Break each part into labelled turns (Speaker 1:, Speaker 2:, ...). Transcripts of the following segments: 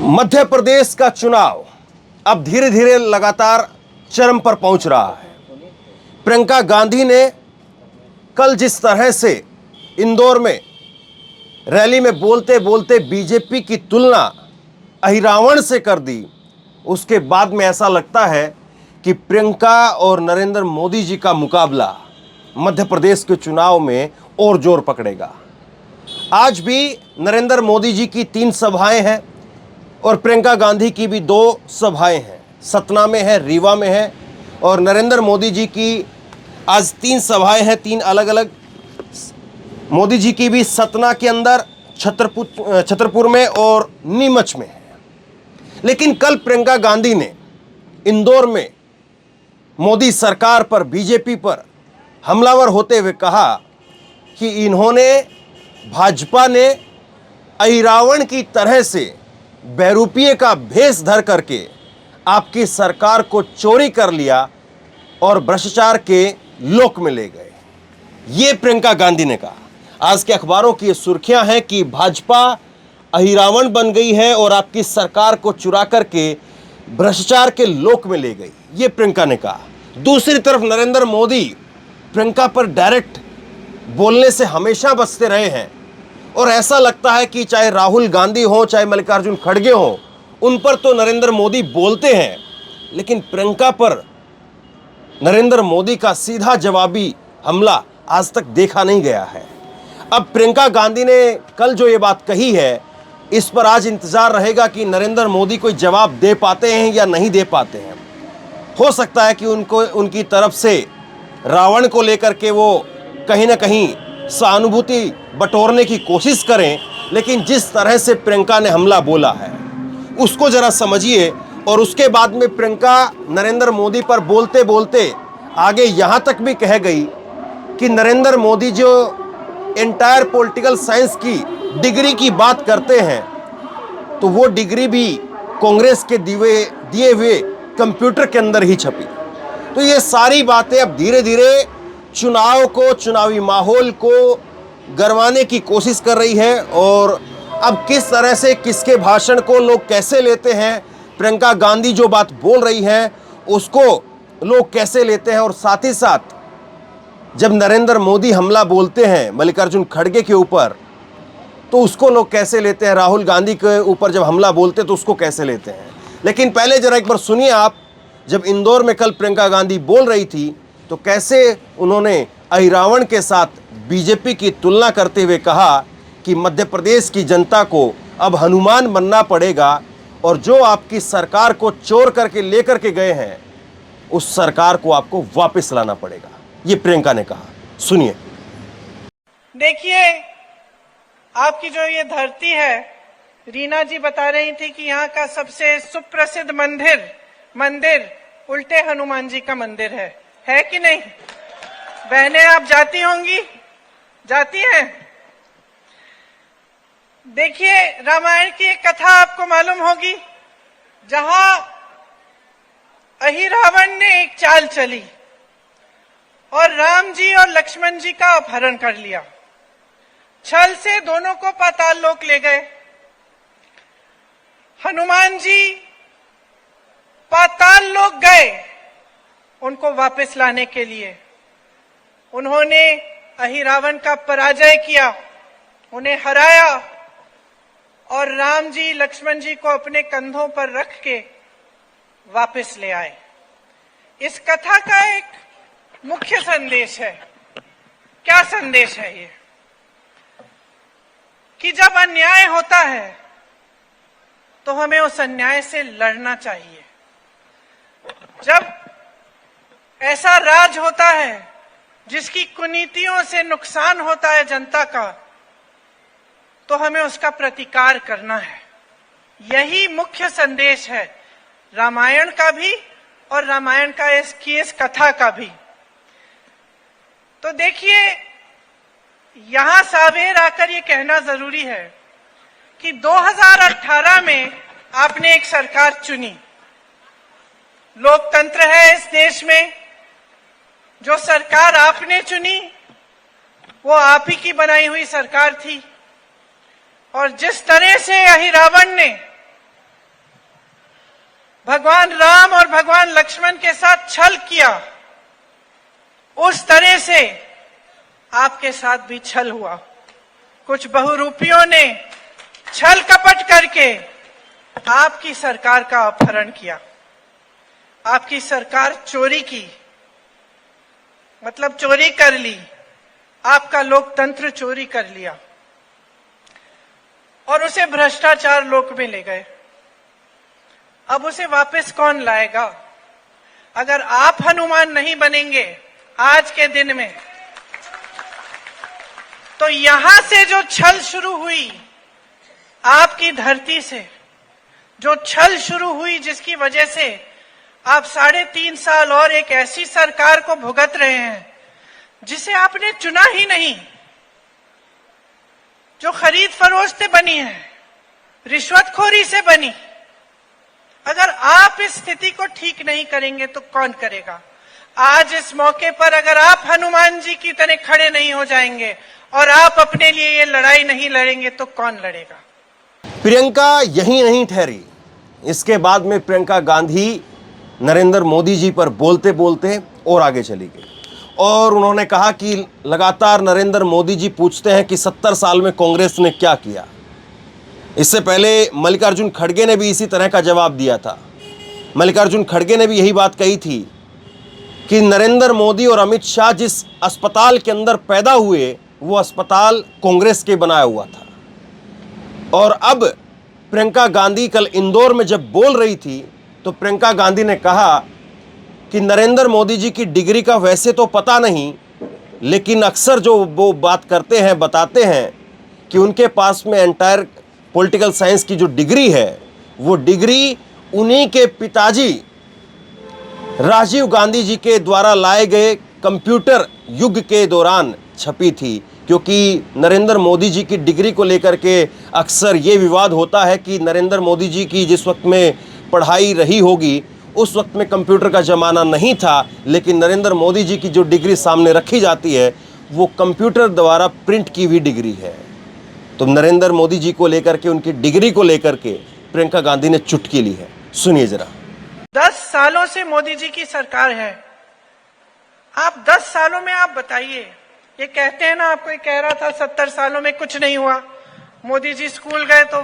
Speaker 1: मध्य प्रदेश का चुनाव अब धीरे धीरे लगातार चरम पर पहुंच रहा है। प्रियंका गांधी ने कल जिस तरह से इंदौर में रैली में बोलते बोलते बीजेपी की तुलना अहिरावण से कर दी, उसके बाद में ऐसा लगता है कि प्रियंका और नरेंद्र मोदी जी का मुकाबला मध्य प्रदेश के चुनाव में और जोर पकड़ेगा। आज भी नरेंद्र मोदी जी की 3 सभाएं हैं और प्रियंका गांधी की भी 2 सभाएं हैं। सतना में है, रीवा में है, और नरेंद्र मोदी जी की आज 3 सभाएं हैं, 3 अलग अलग। मोदी जी की भी सतना के अंदर, छतरपुर में और नीमच में है। लेकिन कल प्रियंका गांधी ने इंदौर में मोदी सरकार पर, बीजेपी पर हमलावर होते हुए कहा कि इन्होंने, भाजपा ने अहिरावण की तरह से बहरूपीय का भेष धर करके आपकी सरकार को चोरी कर लिया और भ्रष्टाचार के लोक में ले गए। ये प्रियंका गांधी ने कहा। आज के अखबारों की ये सुर्खियां हैं कि भाजपा अहिरावण बन गई है और आपकी सरकार को चुरा करके भ्रष्टाचार के लोक में ले गई। ये प्रियंका ने कहा। दूसरी तरफ नरेंद्र मोदी प्रियंका पर डायरेक्ट बोलने से हमेशा बचते रहे हैं और ऐसा लगता है कि चाहे राहुल गांधी हो, चाहे मल्लिकार्जुन खड़गे हो, उन पर तो नरेंद्र मोदी बोलते हैं, लेकिन प्रियंका पर नरेंद्र मोदी का सीधा जवाबी हमला आज तक देखा नहीं गया है। अब प्रियंका गांधी ने कल जो ये बात कही है, इस पर आज इंतजार रहेगा कि नरेंद्र मोदी कोई जवाब दे पाते हैं या नहीं दे पाते हैं। हो सकता है कि उनकी तरफ से रावण को लेकर के वो कहीं ना कहीं सहानुभूति बटोरने की कोशिश करें, लेकिन जिस तरह से प्रियंका ने हमला बोला है उसको जरा समझिए। और उसके बाद में प्रियंका नरेंद्र मोदी पर बोलते बोलते आगे यहाँ तक भी कह गई कि नरेंद्र मोदी जो एंटायर पॉलिटिकल साइंस की डिग्री की बात करते हैं, तो वो डिग्री भी कांग्रेस के दिए हुए कंप्यूटर के अंदर ही छपी। तो ये सारी बातें अब धीरे धीरे चुनाव को, चुनावी माहौल को गरमाने की कोशिश कर रही है। और अब किस तरह से किसके भाषण को लोग कैसे लेते हैं, प्रियंका गांधी जो बात बोल रही है उसको लोग कैसे लेते हैं, और साथ ही साथ जब नरेंद्र मोदी हमला बोलते हैं मल्लिकार्जुन खड़गे के ऊपर तो उसको लोग कैसे लेते हैं, राहुल गांधी के ऊपर जब हमला बोलते हैं तो उसको कैसे लेते हैं। लेकिन पहले जरा एक बार सुनिए आप, जब इंदौर में कल प्रियंका गांधी बोल रही थी तो कैसे उन्होंने अहिरावण के साथ बीजेपी की तुलना करते हुए कहा कि मध्य प्रदेश की जनता को अब हनुमान बनना पड़ेगा और जो आपकी सरकार को चोर करके लेकर के गए हैं उस सरकार को आपको वापस लाना पड़ेगा। ये प्रियंका ने कहा, सुनिए।
Speaker 2: देखिए, आपकी जो ये धरती है, रीना जी बता रही थी कि यहाँ का सबसे सुप्रसिद्ध मंदिर उल्टे हनुमान जी का मंदिर है कि नहीं? बहनें आप जाती होंगी, जाती हैं? देखिए, रामायण की एक कथा आपको मालूम होगी, जहां अहिरावण ने एक चाल चली और राम जी और लक्ष्मण जी का अपहरण कर लिया। छल से दोनों को पाताल लोक ले गए। हनुमान जी पाताल लोक गए उनको वापस लाने के लिए। उन्होंने अहिरावण का पराजय किया, उन्हें हराया और राम जी, लक्ष्मण जी को अपने कंधों पर रख के वापस ले आए। इस कथा का एक मुख्य संदेश है। क्या संदेश है ये? कि जब अन्याय होता है तो हमें उस अन्याय से लड़ना चाहिए। जब ऐसा राज होता है जिसकी कुनीतियों से नुकसान होता है जनता का, तो हमें उसका प्रतिकार करना है। यही मुख्य संदेश है रामायण का भी और रामायण का इस कथा का भी। तो देखिए, यहां सावेर आकर ये कहना जरूरी है कि 2018 में आपने एक सरकार चुनी। लोकतंत्र है इस देश में। जो सरकार आपने चुनी वो आप ही की बनाई हुई सरकार थी। और जिस तरह से अहिरावण ने भगवान राम और भगवान लक्ष्मण के साथ छल किया, उस तरह से आपके साथ भी छल हुआ। कुछ बहुरूपियों ने छल कपट करके आपकी सरकार का अपहरण किया, आपकी सरकार चोरी की, मतलब चोरी कर ली, आपका लोकतंत्र चोरी कर लिया और उसे भ्रष्टाचार लोक में ले गए। अब उसे वापस कौन लाएगा? अगर आप हनुमान नहीं बनेंगे आज के दिन में, तो यहां से जो छल शुरू हुई, आपकी धरती से जो छल शुरू हुई, जिसकी वजह से आप 3.5 साल और एक ऐसी सरकार को भुगत रहे हैं जिसे आपने चुना ही नहीं, जो खरीद फरोख्त से बनी है, रिश्वतखोरी से बनी। अगर आप इस स्थिति को ठीक नहीं करेंगे तो कौन करेगा? आज इस मौके पर अगर आप हनुमान जी की तरह खड़े नहीं हो जाएंगे और आप अपने लिए ये लड़ाई नहीं लड़ेंगे तो कौन लड़ेगा?
Speaker 1: प्रियंका यही नहीं ठहरी। इसके बाद में प्रियंका गांधी नरेंद्र मोदी जी पर बोलते बोलते और आगे चली गई और उन्होंने कहा कि लगातार नरेंद्र मोदी जी पूछते हैं कि 70 साल में कांग्रेस ने क्या किया। इससे पहले मल्लिकार्जुन खड़गे ने भी इसी तरह का जवाब दिया था। मल्लिकार्जुन खड़गे ने भी यही बात कही थी कि नरेंद्र मोदी और अमित शाह जिस अस्पताल के अंदर पैदा हुए, वो अस्पताल कांग्रेस के बनाया हुआ था। और अब प्रियंका गांधी कल इंदौर में जब बोल रही थी तो प्रियंका गांधी ने कहा कि नरेंद्र मोदी जी की डिग्री का वैसे तो पता नहीं, लेकिन अक्सर जो वो बात करते हैं, बताते हैं कि उनके पास में एंटायर पॉलिटिकल साइंस की जो डिग्री है, वो डिग्री उन्हीं के पिताजी राजीव गांधी जी के द्वारा लाए गए कंप्यूटर युग के दौरान छपी थी। क्योंकि नरेंद्र मोदी जी की डिग्री को लेकर के अक्सर ये विवाद होता है कि नरेंद्र मोदी जी की जिस वक्त में पढ़ाई रही होगी उस वक्त में कंप्यूटर का ज़माना नहीं था, लेकिन नरेंद्र मोदी जी की जो डिग्री सामने रखी जाती है वो कंप्यूटर द्वारा प्रिंट की हुई डिग्री है। तो नरेंद्र मोदी जी को लेकर के, उनकी डिग्री को लेकर के प्रियंका गांधी ने चुटकी ली है। सुनिए जरा।
Speaker 2: 10 सालों से मोदी जी की सरकार है। आप 10 सालों में आप बताइए, ये कहते हैं ना, आपको ये कह रहा था 70 सालों में कुछ नहीं हुआ। मोदी जी स्कूल गए तो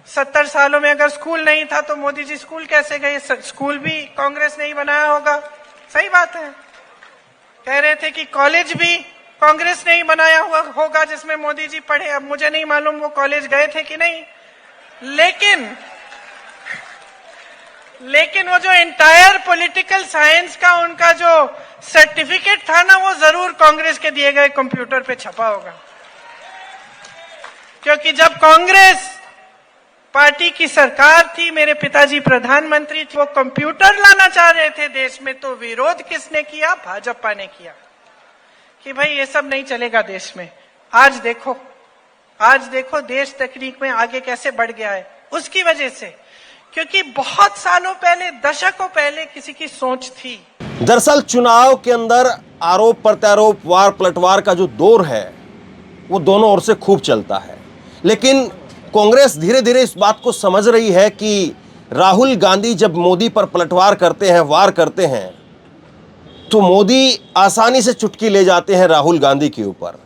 Speaker 2: 70 सालों में अगर स्कूल नहीं था तो मोदी जी स्कूल कैसे गए? स्कूल भी कांग्रेस ने ही बनाया होगा। सही बात है। कह रहे थे कि कॉलेज भी कांग्रेस ने ही बनाया हुआ होगा जिसमें मोदी जी पढ़े। अब मुझे नहीं मालूम वो कॉलेज गए थे कि नहीं, लेकिन वो जो एंटायर पॉलिटिकल साइंस का उनका जो सर्टिफिकेट था ना, वो जरूर कांग्रेस के दिए गए कंप्यूटर पे छपा होगा। क्योंकि जब कांग्रेस पार्टी की सरकार थी, मेरे पिताजी प्रधानमंत्री थे, वो कंप्यूटर लाना चाह रहे थे देश में, तो विरोध किसने किया? भाजपा ने किया कि भाई ये सब नहीं चलेगा देश में। आज देखो देश तकनीक में आगे कैसे बढ़ गया है, उसकी वजह से। क्योंकि बहुत सालों पहले, दशकों पहले किसी की सोच थी।
Speaker 1: दरअसल चुनाव के अंदर आरोप प्रत्यारोप, वार पलटवार का जो दौर है वो दोनों ओर से खूब चलता है। लेकिन कांग्रेस धीरे धीरे इस बात को समझ रही है कि राहुल गांधी जब मोदी पर पलटवार करते हैं, वार करते हैं, तो मोदी आसानी से चुटकी ले जाते हैं राहुल गांधी के ऊपर।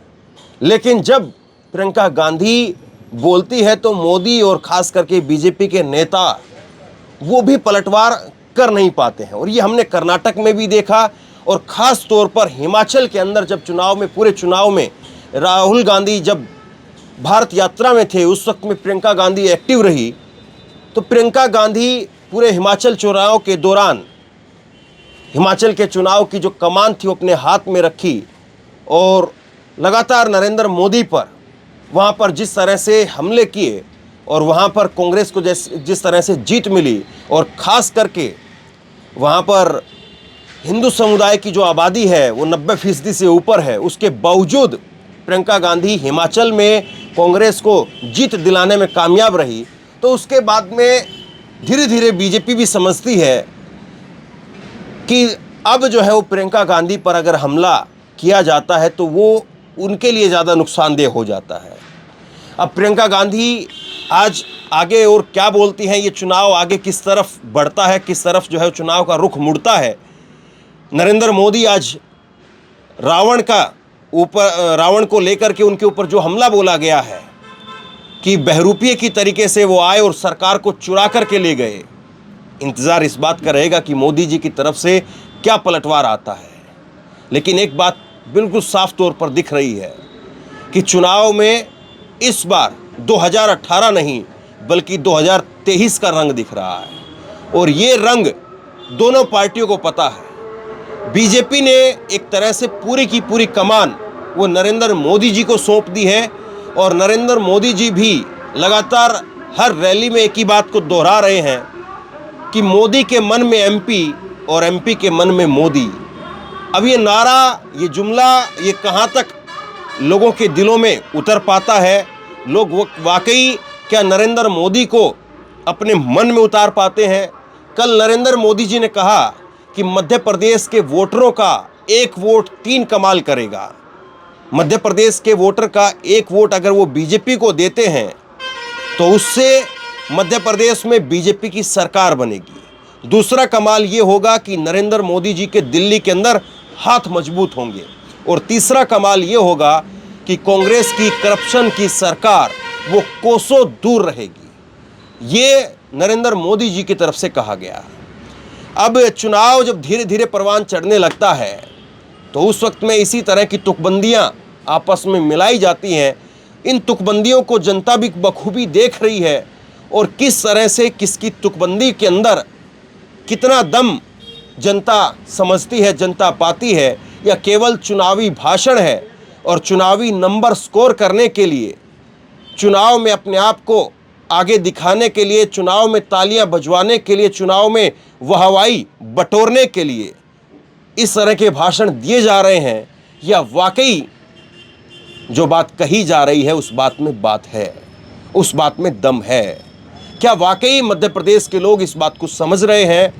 Speaker 1: लेकिन जब प्रियंका गांधी बोलती है तो मोदी और खास करके बीजेपी के नेता वो भी पलटवार कर नहीं पाते हैं। और ये हमने कर्नाटक में भी देखा और खास तौर पर हिमाचल के अंदर जब चुनाव में, पूरे चुनाव में राहुल गांधी जब भारत यात्रा में थे, उस वक्त में प्रियंका गांधी एक्टिव रही। तो प्रियंका गांधी पूरे हिमाचल चुनाव के दौरान हिमाचल के चुनाव की जो कमान थी वो अपने हाथ में रखी और लगातार नरेंद्र मोदी पर वहाँ पर जिस तरह से हमले किए और वहाँ पर कांग्रेस को जिस तरह से जीत मिली, और ख़ास करके वहाँ पर हिंदू समुदाय की जो आबादी है वो 90% से ऊपर है, उसके बावजूद प्रियंका गांधी हिमाचल में कांग्रेस को जीत दिलाने में कामयाब रही। तो उसके बाद में धीरे धीरे बीजेपी भी समझती है कि अब जो है वो प्रियंका गांधी पर अगर हमला किया जाता है तो वो उनके लिए ज़्यादा नुकसानदेह हो जाता है। अब प्रियंका गांधी आज आगे और क्या बोलती हैं, ये चुनाव आगे किस तरफ बढ़ता है, किस तरफ जो है चुनाव का रुख मुड़ता है। नरेंद्र मोदी आज रावण को लेकर के उनके ऊपर जो हमला बोला गया है कि बहरूपिये की तरीके से वो आए और सरकार को चुरा करके ले गए, इंतज़ार इस बात का रहेगा कि मोदी जी की तरफ से क्या पलटवार आता है। लेकिन एक बात बिल्कुल साफ तौर पर दिख रही है कि चुनाव में इस बार 2018 नहीं बल्कि 2023 का रंग दिख रहा है और ये रंग दोनों पार्टियों को पता है। बीजेपी ने एक तरह से पूरी की पूरी कमान वो नरेंद्र मोदी जी को सौंप दी है और नरेंद्र मोदी जी भी लगातार हर रैली में एक ही बात को दोहरा रहे हैं कि मोदी के मन में एमपी और एमपी के मन में मोदी। अब ये नारा, ये जुमला, ये कहाँ तक लोगों के दिलों में उतर पाता है, लोग वाकई क्या नरेंद्र मोदी को अपने मन में उतार पाते हैं। कल नरेंद्र मोदी जी ने कहा कि मध्य प्रदेश के वोटरों का एक वोट 3 कमाल करेगा। मध्य प्रदेश के वोटर का एक वोट अगर वो बीजेपी को देते हैं तो उससे मध्य प्रदेश में बीजेपी की सरकार बनेगी। दूसरा कमाल ये होगा कि नरेंद्र मोदी जी के दिल्ली के अंदर हाथ मजबूत होंगे और तीसरा कमाल ये होगा कि कांग्रेस की करप्शन की सरकार वो कोसों दूर रहेगी। ये नरेंद्र मोदी जी की तरफ से कहा गया। अब चुनाव जब धीरे धीरे परवान चढ़ने लगता है तो उस वक्त में इसी तरह की तुकबंदियां आपस में मिलाई जाती हैं। इन तुकबंदियों को जनता भी बखूबी देख रही है और किस तरह से किसकी तुकबंदी के अंदर कितना दम जनता समझती है, जनता पाती है, या केवल चुनावी भाषण है और चुनावी नंबर स्कोर करने के लिए, चुनाव में अपने आप को आगे दिखाने के लिए, चुनाव में तालियां बजवाने के लिए, चुनाव में वाहवाही बटोरने के लिए इस तरह के भाषण दिए जा रहे हैं, या वाकई जो बात कही जा रही है उस बात में बात है, उस बात में दम है। क्या वाकई मध्य प्रदेश के लोग इस बात को समझ रहे हैं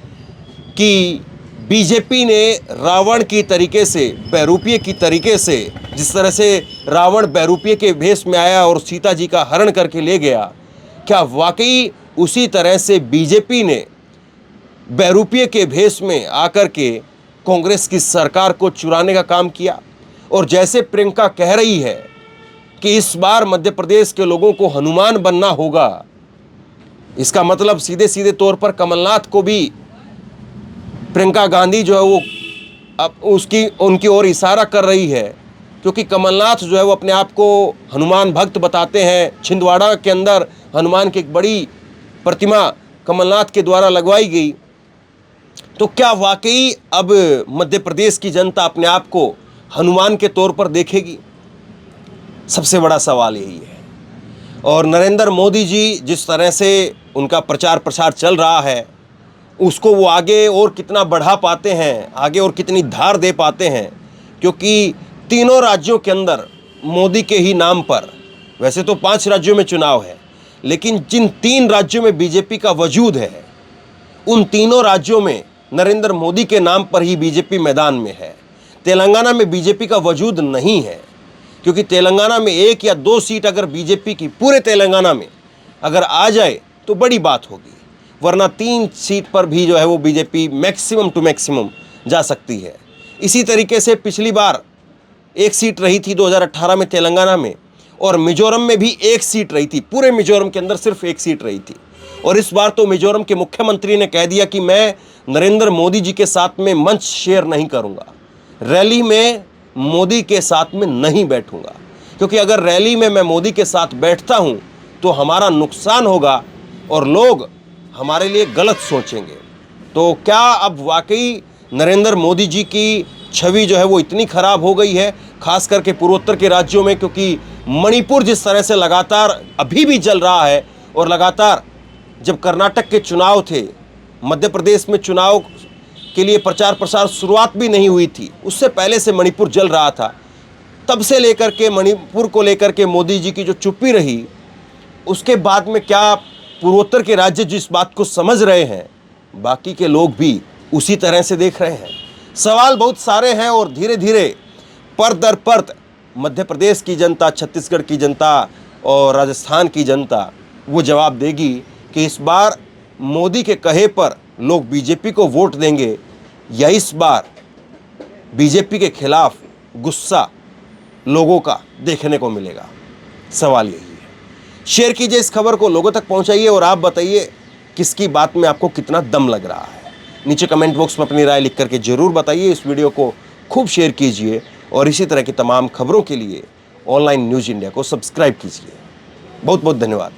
Speaker 1: कि बीजेपी ने रावण की तरीके से, बहरूपिये की तरीके से, जिस तरह से रावण बहरूपिये के भेष में आया और सीता जी का हरण करके ले गया, क्या वाकई उसी तरह से बीजेपी ने बहरूपिये के भेष में आकर के कांग्रेस की सरकार को चुराने का काम किया? और जैसे प्रियंका कह रही है कि इस बार मध्य प्रदेश के लोगों को हनुमान बनना होगा, इसका मतलब सीधे सीधे तौर पर कमलनाथ को भी प्रियंका गांधी जो है वो अब उनकी ओर इशारा कर रही है, क्योंकि कमलनाथ जो है वो अपने आप को हनुमान भक्त बताते हैं। छिंदवाड़ा के अंदर हनुमान की एक बड़ी प्रतिमा कमलनाथ के द्वारा लगवाई गई। तो क्या वाकई अब मध्य प्रदेश की जनता अपने आप को हनुमान के तौर पर देखेगी? सबसे बड़ा सवाल यही है। और नरेंद्र मोदी जी जिस तरह से उनका प्रचार प्रसार चल रहा है, उसको वो आगे और कितना बढ़ा पाते हैं, आगे और कितनी धार दे पाते हैं, क्योंकि तीनों राज्यों के अंदर मोदी के ही नाम पर, वैसे तो 5 राज्यों में चुनाव है, लेकिन जिन 3 राज्यों में बीजेपी का वजूद है, उन तीनों राज्यों में नरेंद्र मोदी के नाम पर ही बीजेपी मैदान में है। तेलंगाना में बीजेपी का वजूद नहीं है, क्योंकि तेलंगाना में 1 या 2 सीट अगर बीजेपी की पूरे तेलंगाना में अगर आ जाए तो बड़ी बात होगी, वरना 3 सीट पर भी जो है वो बीजेपी मैक्सिमम टू मैक्सिमम जा सकती है। इसी तरीके से पिछली बार 1 सीट रही थी 2018 में तेलंगाना में, और मिजोरम में भी 1 सीट रही थी। पूरे मिजोरम के अंदर सिर्फ 1 सीट रही थी। और इस बार तो मिजोरम के मुख्यमंत्री ने कह दिया कि मैं नरेंद्र मोदी जी के साथ में मंच शेयर नहीं करूंगा, रैली में मोदी के साथ में नहीं बैठूंगा, क्योंकि अगर रैली में मैं मोदी के साथ बैठता हूं तो हमारा नुकसान होगा और लोग हमारे लिए गलत सोचेंगे। तो क्या अब वाकई नरेंद्र मोदी जी की छवि जो है वो इतनी खराब हो गई है, खास करके पूर्वोत्तर के राज्यों में? क्योंकि मणिपुर जिस तरह से लगातार अभी भी जल रहा है, और लगातार जब कर्नाटक के चुनाव थे, मध्य प्रदेश में चुनाव के लिए प्रचार प्रसार शुरुआत भी नहीं हुई थी, उससे पहले से मणिपुर जल रहा था। तब से लेकर के मणिपुर को लेकर के मोदी जी की जो चुप्पी रही, उसके बाद में क्या पूर्वोत्तर के राज्य जिस बात को समझ रहे हैं, बाकी के लोग भी उसी तरह से देख रहे हैं? सवाल बहुत सारे हैं और धीरे धीरे पर दर परत मध्य प्रदेश की जनता, छत्तीसगढ़ की जनता और राजस्थान की जनता वो जवाब देगी कि इस बार मोदी के कहे पर लोग बीजेपी को वोट देंगे या इस बार बीजेपी के खिलाफ गुस्सा लोगों का देखने को मिलेगा। सवाल यही है। शेयर कीजिए इस खबर को, लोगों तक पहुंचाइए और आप बताइए किसकी बात में आपको कितना दम लग रहा है। नीचे कमेंट बॉक्स में अपनी राय लिख करके जरूर बताइए। इस वीडियो को खूब शेयर कीजिए और इसी तरह की तमाम खबरों के लिए ऑनलाइन न्यूज़ इंडिया को सब्सक्राइब कीजिए। बहुत बहुत धन्यवाद।